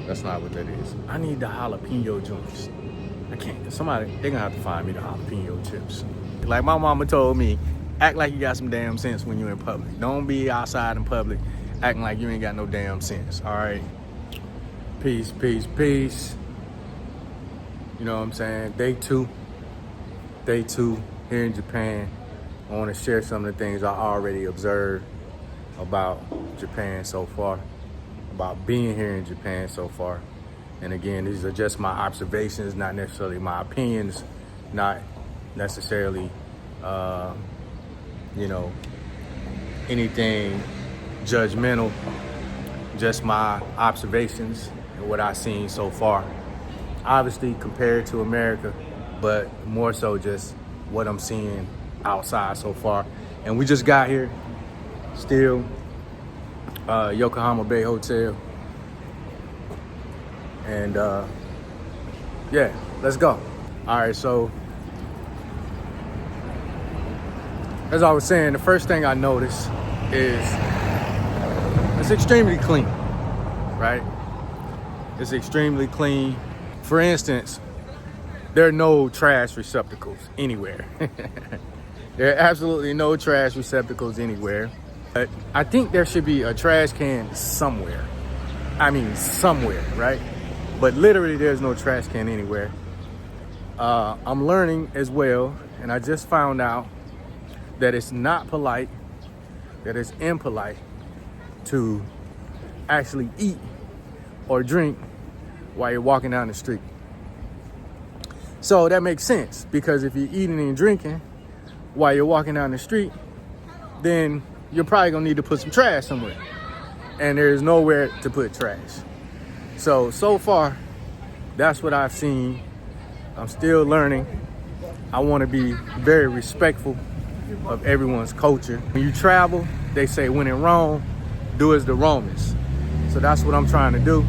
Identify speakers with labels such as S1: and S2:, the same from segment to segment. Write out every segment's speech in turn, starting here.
S1: That's not what that is. I need the jalapeno joints. I can't. Somebody, they're gonna have to find me the jalapeno chips. Like my mama told me, act like you got some damn sense when you're in public. Don't be outside in public acting like you ain't got no damn sense. All right. Peace, peace, peace. You know what I'm saying? Day two here in Japan. I want to share some of the things I already observed about Japan so far, about being here in Japan so far. And again, these are just my observations, not necessarily my opinions, not necessarily, anything judgmental, just my observations and what I've seen so far. Obviously compared to America, but more so just what I'm seeing outside so far. And we just got here, still, Yokohama Bay Hotel. And yeah, let's go. All right, so as I was saying, the first thing I noticed is it's extremely clean, right? It's extremely clean. For instance, there are no trash receptacles anywhere. There are absolutely no trash receptacles anywhere. But I think there should be a trash can somewhere. I mean, somewhere, right? But literally there's no trash can anywhere. I'm learning as well, and I just found out that it's not polite, that it's impolite to actually eat or drink while you're walking down the street. So that makes sense, because if you're eating and drinking while you're walking down the street, then you're probably gonna need to put some trash somewhere. And there's nowhere to put trash. So far, that's what I've seen. I'm still learning. I wanna be very respectful of everyone's culture. When you travel, they say when in Rome, do as the Romans. So that's what I'm trying to do.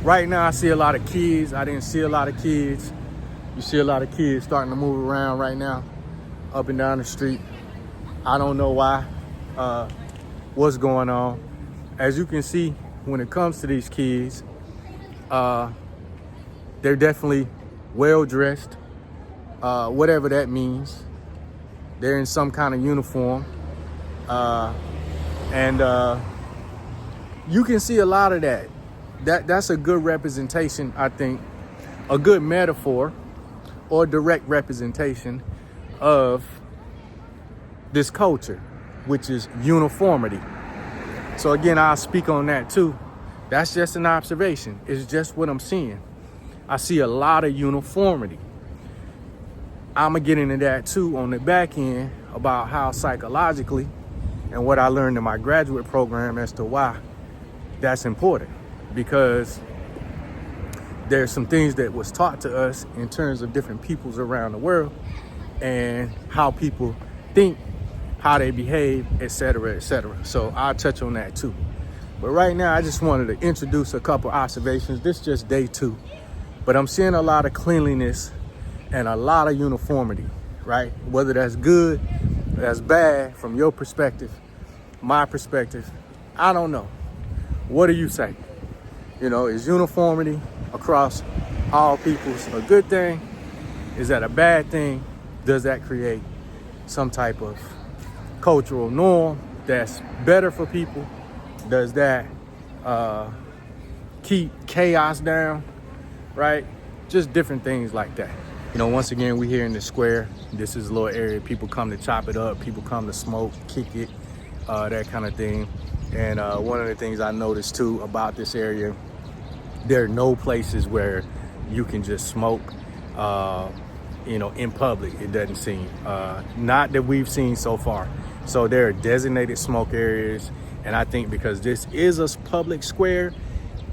S1: Right now, I see a lot of kids. I didn't see a lot of kids. You see a lot of kids starting to move around right now, up and down the street. I don't know why, what's going on. As you can see, when it comes to these kids, they're definitely well-dressed, whatever that means. They're in some kind of uniform. And you can see a lot of that. That's a good representation, I think, a good metaphor or direct representation of this culture, which is uniformity. So again, I'll speak on that too. That's just an observation. It's just what I'm seeing. I see a lot of uniformity. I'm gonna get into that too on the back end about how psychologically and what I learned in my graduate program as to why that's important. Because there's some things that was taught to us in terms of different peoples around the world and how people think, how they behave, etc., etc. So I'll touch on that too. But right now, I just wanted to introduce a couple observations. This is just day two, but I'm seeing a lot of cleanliness and a lot of uniformity, right? Whether that's good, that's bad from your perspective, my perspective, I don't know. What do you say? You know, is uniformity across all peoples a good thing? Is that a bad thing? Does that create some type of cultural norm that's better for people? Does that keep chaos down, right? Just different things like that. You know, once again, we here in the square. This is a little area. People come to chop it up. People come to smoke, kick it, that kind of thing. And one of the things I noticed too about this area, there are no places where you can just smoke, in public, it doesn't seem. Not that we've seen so far. So there are designated smoke areas. And I think because this is a public square,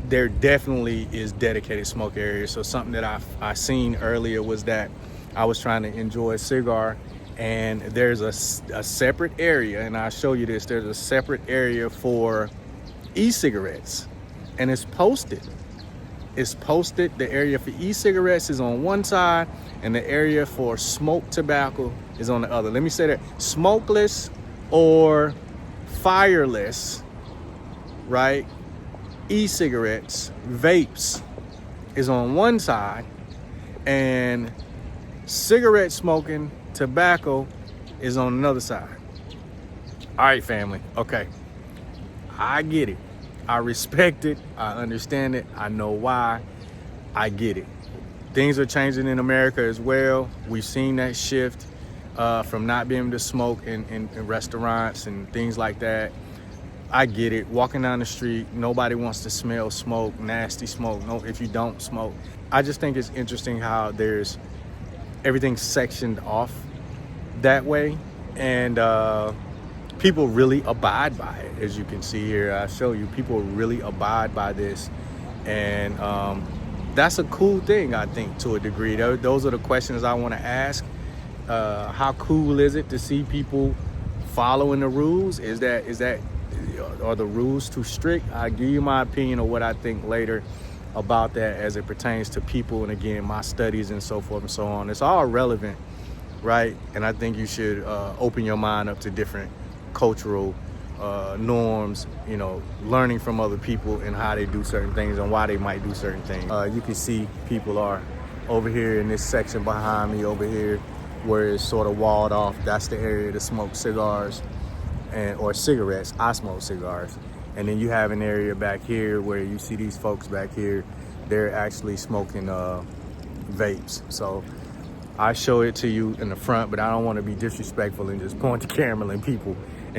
S1: there definitely is dedicated smoke areas. So something that I seen earlier was that I was trying to enjoy a cigar, and there's a separate area, and I'll show you this. There's a separate area for e-cigarettes, and it's posted. It's posted. The area for e-cigarettes is on one side, and the area for smoked tobacco is on the other. Let me say that: smokeless or fireless, right? e-cigarettes, vapes is on one side, and cigarette smoking, tobacco is on another side. All right, family. Okay. I get it. I respect it. I understand it. I know why. I get it. Things are changing in America as well. We've seen that shift from not being able to smoke in restaurants and things like that. I get it. Walking down the street, nobody wants to smell smoke, nasty smoke. No, if you don't smoke. I just think it's interesting how there's everything sectioned off that way, and people really abide by it. As you can see here, I show you, people really abide by this, and that's a cool thing, I think, to a degree. Those are the questions I want to ask. How cool is it to see people following the rules? Are the rules too strict? I'll give you my opinion of what I think later about that as it pertains to people, and again, my studies and so forth and so on. It's all relevant, right? And I think you should open your mind up to different cultural norms, you know, learning from other people and how they do certain things and why they might do certain things. You can see people are over here in this section behind me over here where it's sort of walled off. That's the area to smoke cigars or cigarettes. I smoke cigars. And then you have an area back here where you see these folks back here, they're actually smoking vapes. So I show it to you in the front, but I don't want to be disrespectful and just point the camera in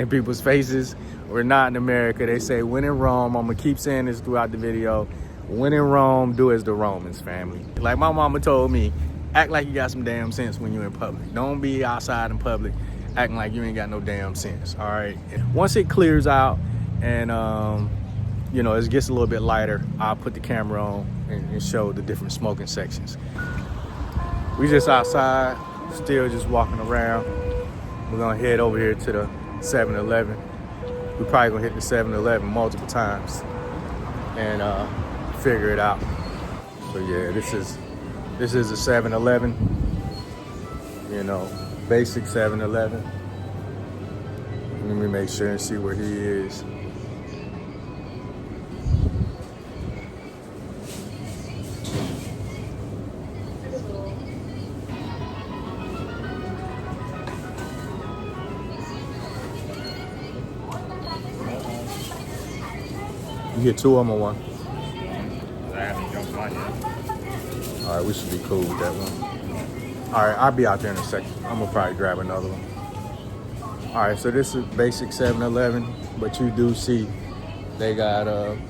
S1: people's faces. We're not in America. They say, when in Rome, I'm gonna keep saying this throughout the video, when in Rome, do as the Romans, family. Like my mama told me, act like you got some damn sense when you're in public. Don't be outside in public acting like you ain't got no damn sense, all right? Once it clears out and you know, it gets a little bit lighter, I'll put the camera on and show the different smoking sections. We just outside, still just walking around. We're gonna head over here to the 7-Eleven. We're probably gonna hit the 7-Eleven multiple times and figure it out. So yeah, this is a 7-Eleven, you know, basic 7-Eleven. Let me make sure and see where he is. You get two of them or one? All right, we should be cool with that one. All right, I'll be out there in a second. I'm gonna probably grab another one. All right, so this is basic 7-Eleven, but you do see they got,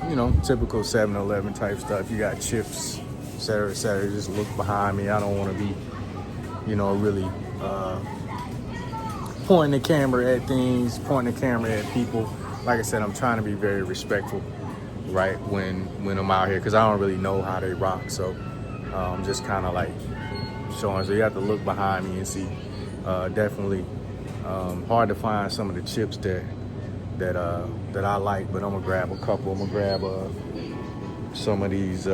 S1: you know, typical 7-Eleven type stuff. You got chips, et cetera, et cetera. Just look behind me. I don't want to be, you know, really pointing the camera at things, pointing the camera at people. Like I said, I'm trying to be very respectful, right, when I'm out here, because I don't really know how they rock. So I'm just kind of like showing. So you have to look behind me and see. Definitely hard to find some of the chips that I like, but I'm gonna grab a couple. I'm gonna grab some of these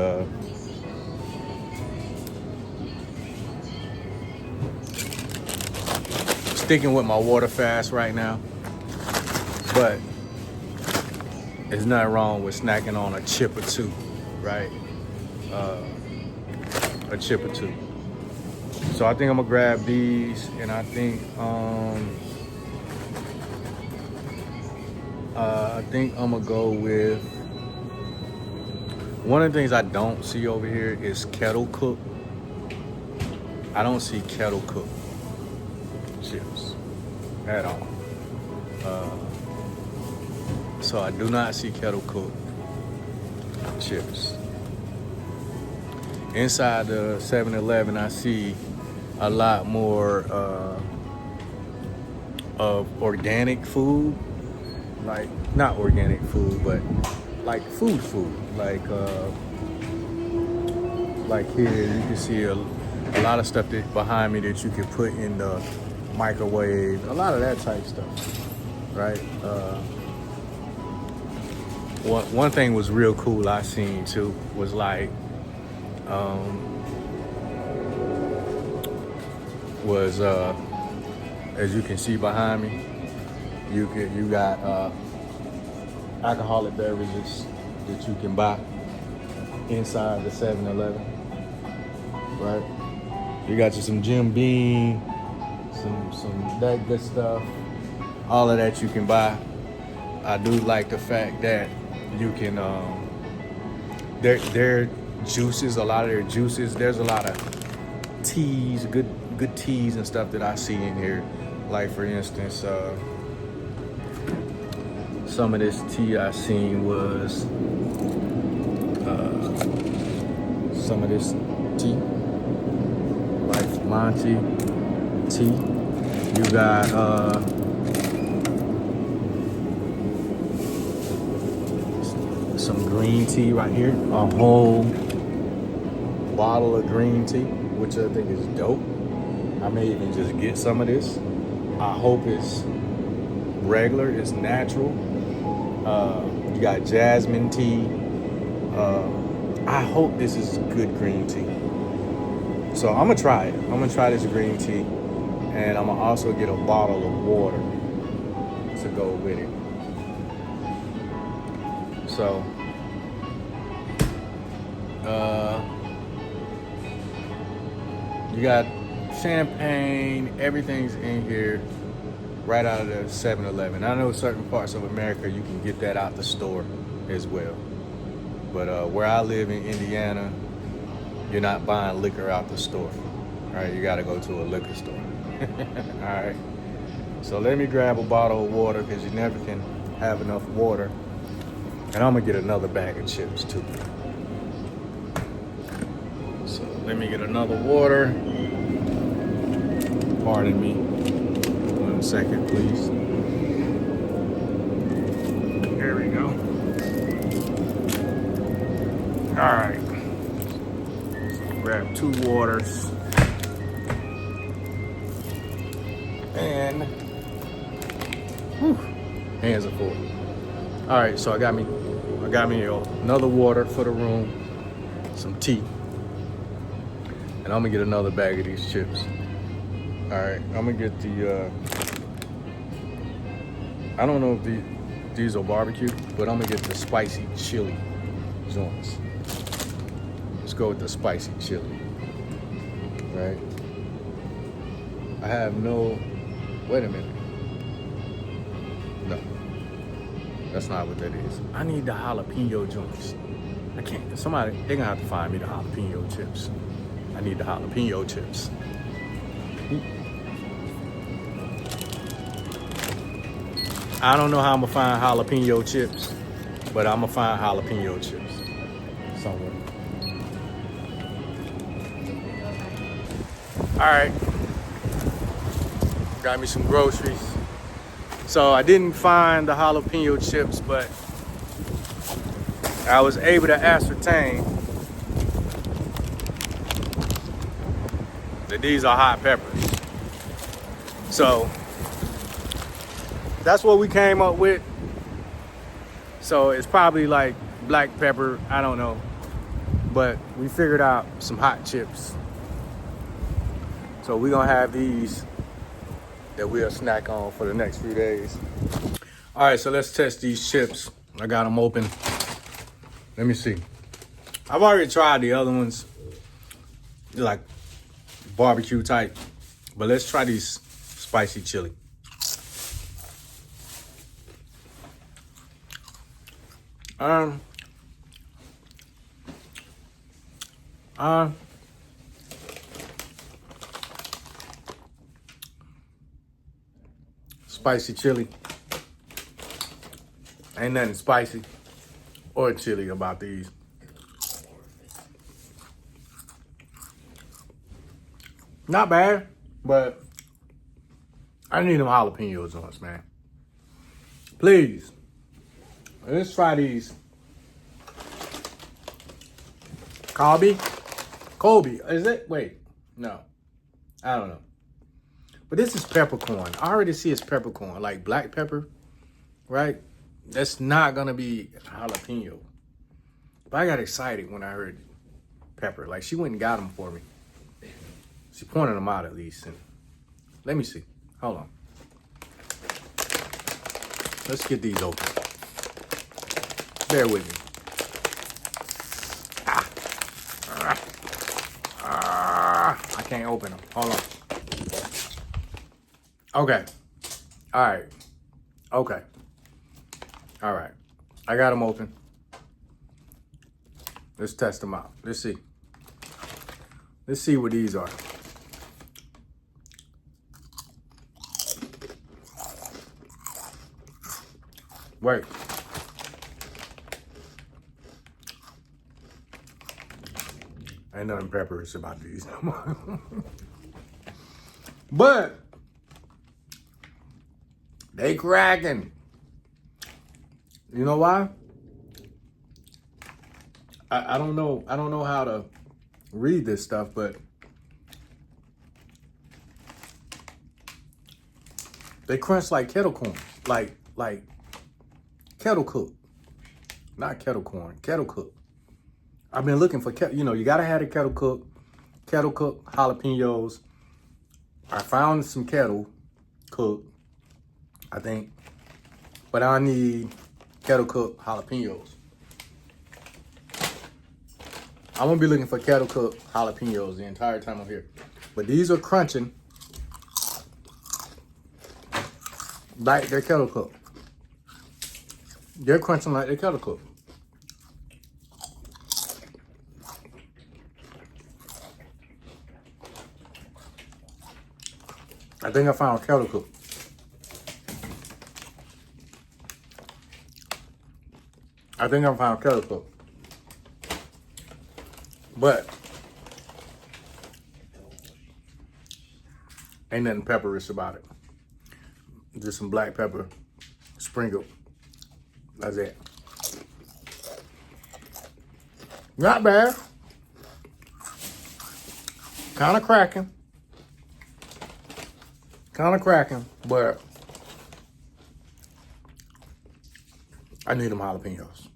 S1: sticking with my water fast right now, but there's nothing wrong with snacking on a chip or two, right? A chip or two. So I think I'm gonna grab these, and I think I'm gonna go with, one of the things I don't see over here is Kettle Cook. I don't see Kettle Cook chips at all. So I do not see Kettle Cook chips. Inside the 7-Eleven, I see a lot more of organic food. Like, not organic food, but like food. Like here, you can see a lot of stuff that behind me that you can put in the microwave. A lot of that type stuff, right? One thing was real cool I seen too was like, as you can see behind me, you got alcoholic beverages that you can buy inside the 7-Eleven, right? You got you some Jim Beam, some that good stuff. All of that you can buy. I do like the fact that you can their juices, a lot of their juices. There's a lot of teas, good teas and stuff that I see in here. Like for instance, some of this tea I seen was some of this tea, like Monty tea. You got some green tea right here, a whole bottle of green tea, which I think is dope. I may even just get some of this. I hope it's regular, it's natural. You got jasmine tea. I hope this is good green tea. So I'm gonna try it. I'm gonna try this green tea, and I'm gonna also get a bottle of water to go with it. So, you got champagne, everything's in here right out of the 7-Eleven. I know certain parts of America you can get that out the store as well. But where I live in Indiana, you're not buying liquor out the store, right? You gotta go to a liquor store. All right. So let me grab a bottle of water because you never can have enough water. And I'm gonna get another bag of chips too. So let me get another water. Pardon me. 1 second, please. There we go. All right. So grab 2 waters. And whew, hands are full. All right, so I got me another water for the room, some tea, and I'm gonna get another bag of these chips. All right, I'm gonna get the, I don't know if these are barbecue, but I'm gonna get the spicy chili joints. Let's go with the spicy chili, right? I have no, wait a minute. No, that's not what that is. I need the jalapeno joints. I can't, they're gonna have to find me the jalapeno chips. I need the jalapeno chips. I don't know how I'm gonna find jalapeno chips, but I'm gonna find jalapeno chips somewhere. All right, got me some groceries. So I didn't find the jalapeno chips, but I was able to ascertain that these are hot peppers. So that's what we came up with. So it's probably like black pepper, I don't know. But we figured out some hot chips. So we're gonna have these that we'll snack on for the next few days. All right, so let's test these chips. I got them open. Let me see. I've already tried the other ones. They're like barbecue type. But let's try these spicy chili. Spicy chili. Ain't nothing spicy or chili about these. Not bad, but I need them jalapeno joints, man. Please, let's try these. Colby, is it? Wait, no, I don't know. But this is peppercorn. I already see it's peppercorn, like black pepper, right? That's not gonna be jalapeno. But I got excited when I heard pepper. Like she went and got them for me. She pointed them out at least. And let me see. Hold on. Let's get these open. Bear with me. can't open them. Hold on. Okay. All right. Okay. All right. I got them open. Let's test them out. Let's see. Let's see what these are. Wait. Ain't nothing pepperish about these no more. But they cracking. You know why? I don't know. I don't know how to read this stuff, but they crunch like kettle corn, like kettle cook, not kettle corn, kettle cook. I've been looking for, you gotta have a kettle cook jalapenos. I found some kettle cook, I think, but I need kettle cook jalapenos. I'm gonna be looking for kettle cook jalapenos the entire time I'm here. But these are crunching like they're kettle cook. They're crunching like they're kettle cook. I think I found kettle cook. I think I found kettle cook. But ain't nothing pepperish about it. Just some black pepper sprinkled. That's it. Not bad. Kind of cracking. But I need them jalapenos.